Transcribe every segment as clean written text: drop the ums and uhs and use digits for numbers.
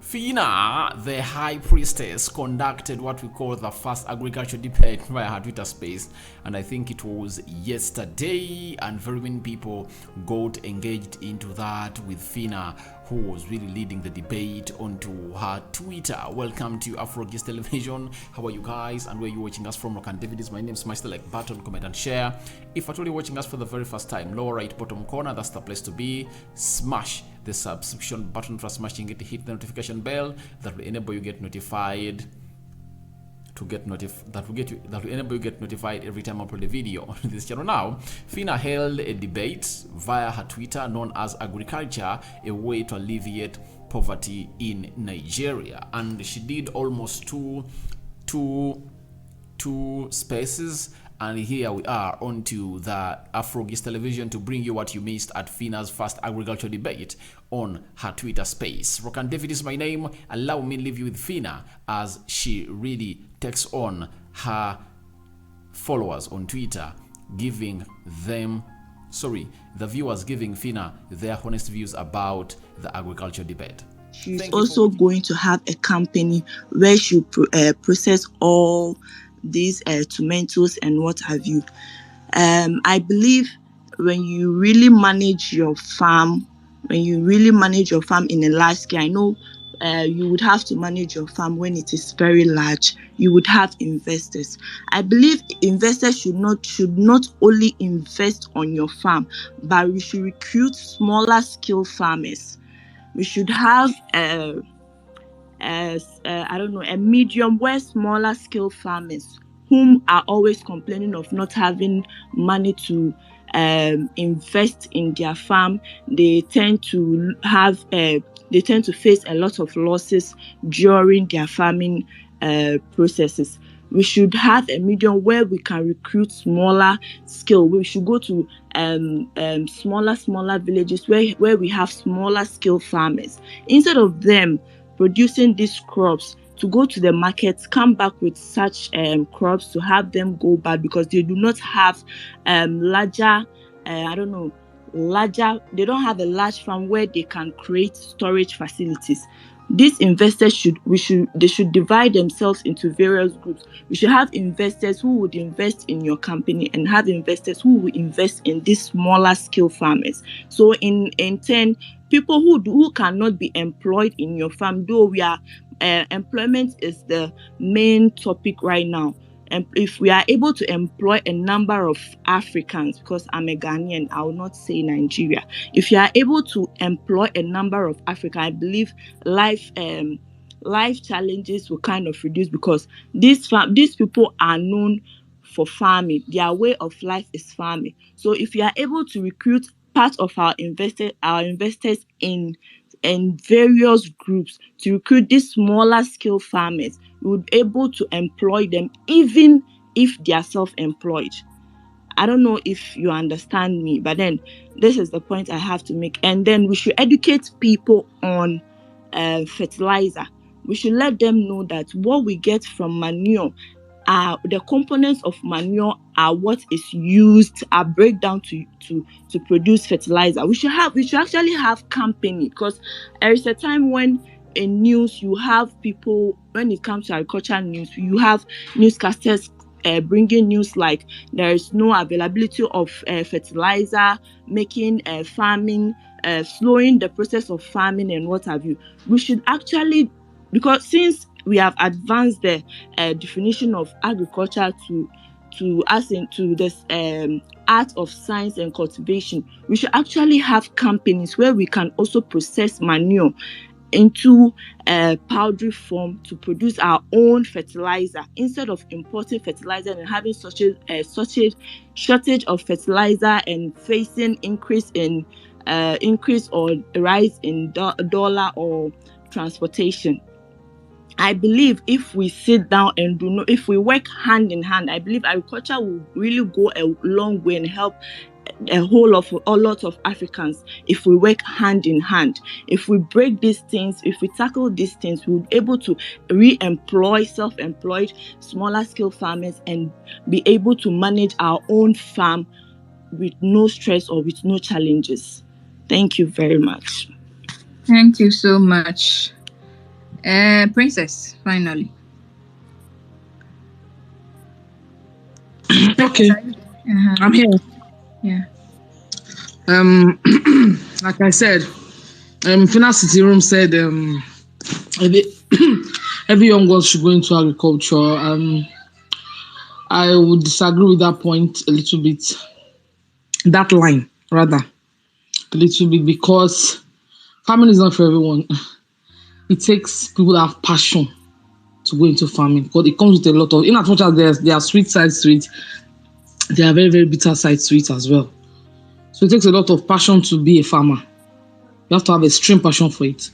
Phyna, the high priestess, conducted what we call the first agriculture debate via her Twitter space, and I think it was yesterday, and very many people got engaged into that with Phyna, who was really leading the debate onto her Twitter. Welcome to Afro Television. How are you guys, and where are you watching us from? Rock and David is my name. Smash the like button, comment and share. If at all you're watching us for the very first time, lower right bottom corner, that's the place to be. Smash the subscription button. For smashing it, hit the notification bell that will enable you get notified that will enable you get notified every time I upload a video on this channel. Now, Phyna held a debate via her Twitter known as Agriculture, a way to alleviate poverty in Nigeria, and she did almost two spaces. And here we are onto the Afro Television to bring you what you missed at Phyna's first agriculture debate on her Twitter space. Rock and David is my name. Allow me to leave you with Phyna as she really takes on her followers on Twitter, the viewers giving Phyna their honest views about the agriculture debate. She's also going to have a company where she process all these tomatoes and what have you. I believe when you really manage your farm, in a large scale, I know you would have to manage your farm when it is very large. You would have investors. I believe investors should not only invest on your farm, but we should recruit smaller scale farmers. We should have a medium where smaller scale farmers whom are always complaining of not having money to invest in their farm. They tend to face a lot of losses during their farming processes. We should have a medium where we can recruit smaller scale. We should go to smaller villages where we have smaller scale farmers. Instead of them producing these crops to go to the markets, come back with such crops to have them go bad because they do not have they don't have a large farm where they can create storage facilities. These investors should divide themselves into various groups. We should have investors who would invest in your company and have investors who will invest in these smaller scale farmers. So in turn, people who cannot be employed in your farm, though employment is the main topic right now. And if we are able to employ a number of Africans, because I'm a Ghanaian, I will not say Nigeria. If you are able to employ a number of Africans, I believe life challenges will kind of reduce, because these people are known for farming. Their way of life is farming. So if you are able to recruit part of our investors in various groups to recruit these smaller scale farmers, we would be able to employ them even if they are self-employed. I don't know if you understand me, but then this is the point I have to make. And then we should educate people on fertilizer. We should let them know that what we get from manure, the components of manure are what is used, are breakdown to produce fertilizer. We should actually have company, because there is a time when in news you have people, when it comes to agriculture news, you have newscasters bringing news like there is no availability of fertilizer, making farming, slowing the process of farming and what have you. We should actually, because since we have advanced the definition of agriculture to this art of science and cultivation, we should actually have companies where we can also process manure into powdery form to produce our own fertilizer, instead of importing fertilizer and having such a shortage of fertilizer and facing increase or rise in dollar or transportation. I believe if we sit down and if we work hand in hand, I believe agriculture will really go a long way and help a lot of Africans. If we work hand in hand, if we break these things, if we tackle these things, we'll be able to re-employ self-employed smaller scale farmers and be able to manage our own farm with no stress or with no challenges. Thank you very much. Thank you so much. Princess, finally. Okay, Princess, are you? Uh-huh. I'm here. Yeah. Um, like I said, Phyna City Room said every, every young girl should go into agriculture. I would disagree with that point a little bit. That line, rather, a little bit, because farming is not for everyone. It takes people that have passion to go into farming, because it comes with a lot of, in as much as there are sweet sides to it, there are very, very bitter sides to it as well. So it takes a lot of passion to be a farmer. You have to have extreme passion for it.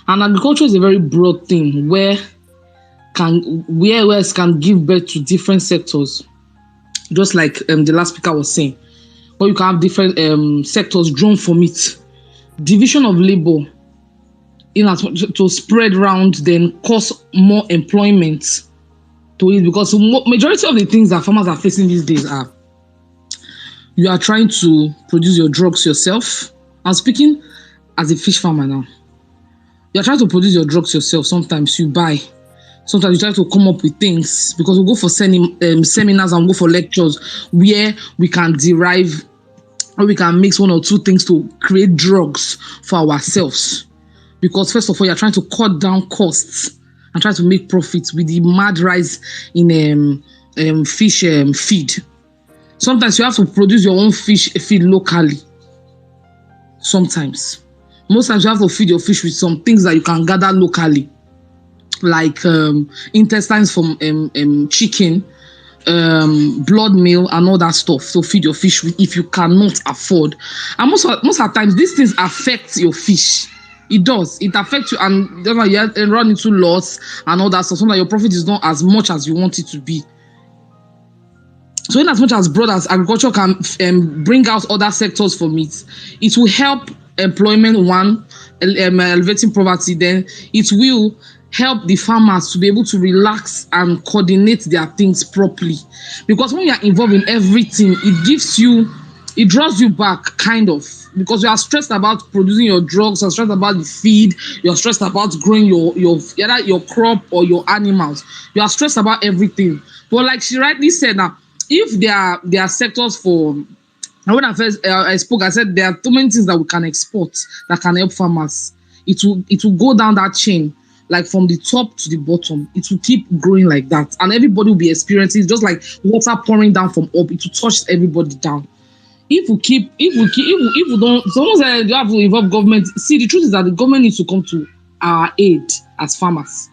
And agriculture is a very broad thing where it can give birth to different sectors, just like the last speaker was saying. But you can have different sectors drawn from it. Division of labor in as much to spread around, then cause more employment to it, because majority of the things that farmers are facing these days are, you are trying to produce your drugs yourself. I'm speaking as a fish farmer now. You're trying to produce your drugs yourself. Sometimes you buy, sometimes you try to come up with things, because we go for seminars and go for lectures where we can derive, or we can mix one or two things to create drugs for ourselves. Because first of all, you're trying to cut down costs and try to make profits with the mad rise in fish feed. Sometimes you have to produce your own fish feed locally. Sometimes. Most times you have to feed your fish with some things that you can gather locally, like intestines from chicken, blood meal, and all that stuff. So feed your fish with, if you cannot afford. And most of the times, these things affect your fish. It does. It affects you, and then you run into loss and all that stuff. Sometimes your profit is not as much as you want it to be. So in as much as broad as agriculture can bring out other sectors from it, it will help employment, one, elevating poverty, then it will help the farmers to be able to relax and coordinate their things properly. Because when you are involved in everything, it draws you back, kind of, because you are stressed about producing your drugs, you're stressed about the feed, you're stressed about growing either your crop or your animals. You are stressed about everything. But like she rightly said now, if there are sectors for, and when I first I spoke, I said there are too many things that we can export that can help farmers. It will go down that chain, like from the top to the bottom. It will keep growing like that, and everybody will be experiencing it, just like water pouring down from up. It will touch everybody down. If we don't, someone said you have to involve government. See, the truth is that the government needs to come to our aid as farmers.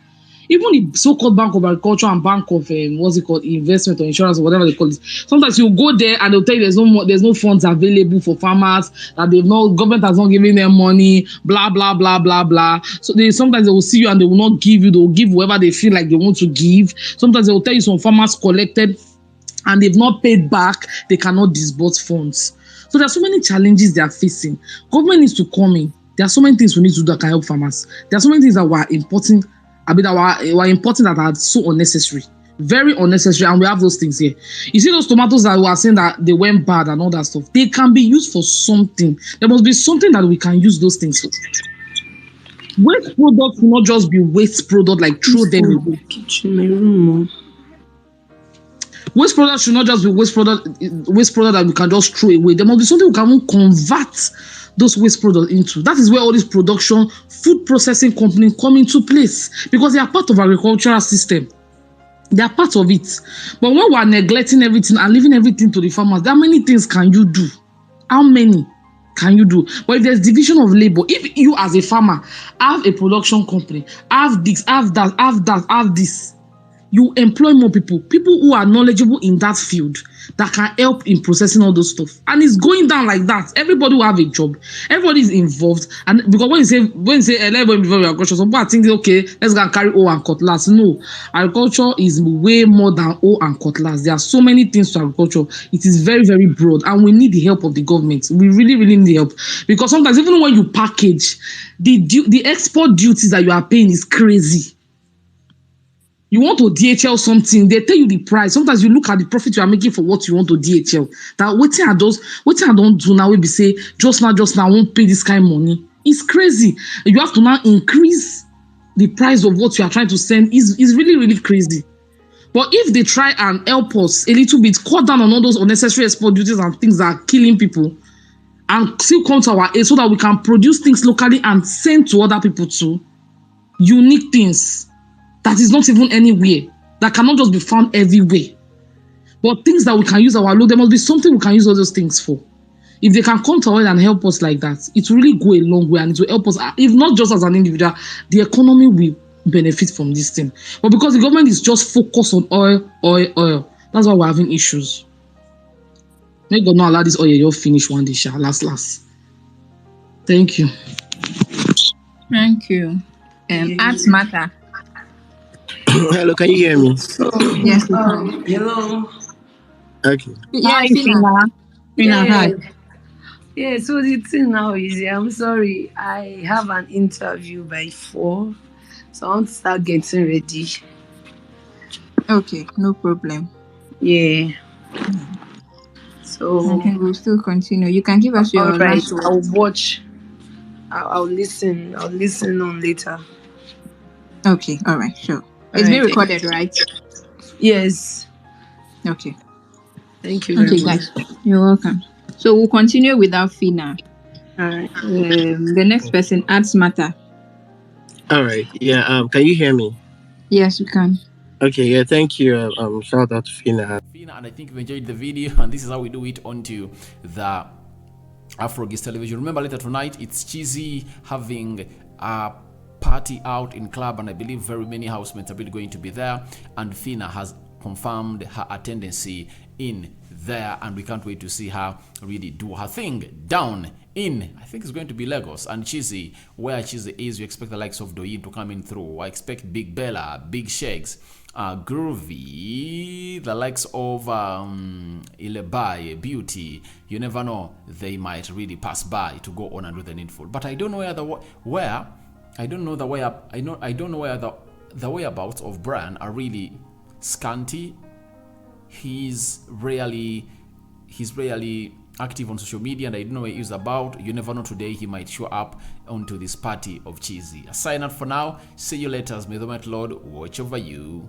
Even the so-called Bank of Agriculture and Bank of what's it called, investment or insurance or whatever they call it. Sometimes you go there and they'll tell you there's no funds available for farmers, that government has not given them money, blah blah blah blah blah. So sometimes they will see you and they will not give you. They will give whoever they feel like they want to give. Sometimes they will tell you some farmers collected and they've not paid back, they cannot disburse funds. So there are so many challenges they are facing. Government needs to come in. There are so many things we need to do that can help farmers. There are so many things that were important. That were important that are so unnecessary, very unnecessary, and we have those things here. You see those tomatoes that we are saying that they went bad and all that stuff. They can be used for something. There must be something that we can use those things for. Waste products will not just be waste product, like throw them away. Waste products should not just be waste product that we can just throw away. There must be something we can convert those waste products into. That is where all this production, food processing companies come into place, because they are part of agricultural system. They are part of it. But when we are neglecting everything and leaving everything to the farmers, how many things can you do? How many can you do? But if there's division of labor, if you as a farmer have a production company, have this, have that, have this, you employ more people who are knowledgeable in that field that can help in processing all those stuff. And it's going down like that. Everybody will have a job. Everybody is involved. And because when you say everybody involved in agriculture, some people are thinking, okay, let's go and carry hoe and cutlass. No, agriculture is way more than hoe and cutlass. There are so many things to agriculture. It is very, very broad, and we need the help of the government. We really, really need the help, because sometimes even when you package, the export duties that you are paying is crazy. You want to DHL something, they tell you the price. Sometimes you look at the profit you are making for what you want to DHL. That what I don't do now will be say, just now, I won't pay this kind of money. It's crazy. You have to now increase the price of what you are trying to send is really, really crazy. But if they try and help us a little bit, cut down on all those unnecessary export duties and things that are killing people, and still come to our aid so that we can produce things locally and send to other people too, unique things that is not even anywhere, that cannot just be found everywhere. But things that we can use our load, there must be something we can use all those things for. If they can come to our aid and help us like that, it will really go a long way, and it will help us, if not just as an individual, the economy will benefit from this thing. But because the government is just focused on oil, that's why we're having issues. May God not allow this oil you'll finish one day, last. Thank you. Thank you. Arts matter. Hello, can you hear me? Yes, we can. Hello. Okay. Yeah, Phyna. Phyna, hi. Yeah, so the thing now is, I'm sorry, I have an interview by 4, so I want to start getting ready. Okay, no problem. Yeah. So, I think we'll still continue. You can give us your all right, last word. I'll watch. I'll listen. I'll listen on later. Okay, all right, sure. It's All being right, recorded, right? Yes. Okay. Thank you very Okay, much. guys. You're welcome. So we'll continue without Phyna. All right. The next person, Arts matter. All right. Yeah. Can you hear me? Yes, we can. Okay. Yeah. Thank you. Shout out to Phyna. And I think you enjoyed the video, and this is how we do it onto the Afro television. Remember, later tonight it's Cheesy having a party out in club, and I believe very many housemates are really going to be there, and Phyna has confirmed her attendance in there, and we can't wait to see her really do her thing down in, I think it's going to be Lagos. And Cheesy, where Cheesy is, we expect the likes of Doyin to come in through. I expect Big Bella, Big Shakes, Groovy, the likes of Ilebai, Beauty. You never know, they might really pass by to go on and do the needful. But I don't know where the whereabouts of Brian are really scanty. He's rarely active on social media, and I don't know what he's about. You never know, today he might show up onto this party of Cheesy. A sign out for now. See you later. May the mighty Lord watch over you.